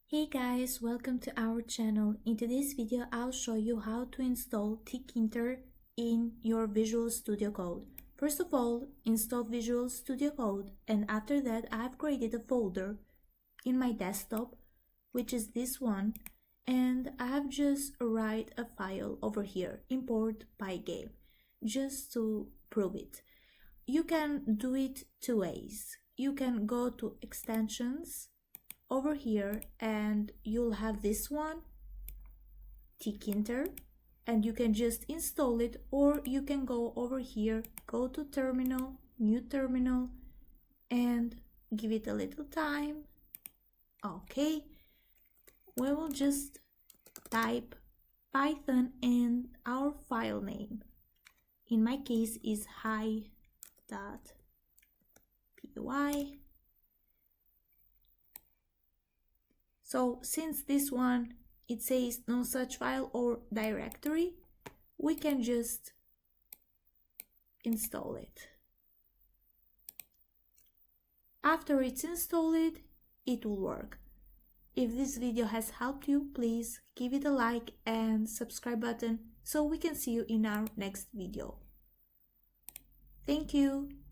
Hey guys, welcome to our channel. In today's video, I'll show you how to install Tkinter in your Visual Studio Code. First of all, install Visual Studio Code, and after that, I've created a folder in my desktop, which is this one, and I've just write a file over here, import Pygame, just to prove it. You can do it two ways. You can go to extensions over here and you'll have this one, Tkinter, and you can just install it, or you can go over here, go to terminal, new terminal, and give it a little time. Okay, we will just type Python and our file name. In my case is hi.py. So since this one, it says no such file or directory, we can just install it. After it's installed, it will work. If this video has helped you, please give it a like and subscribe button so we can see you in our next video. Thank you.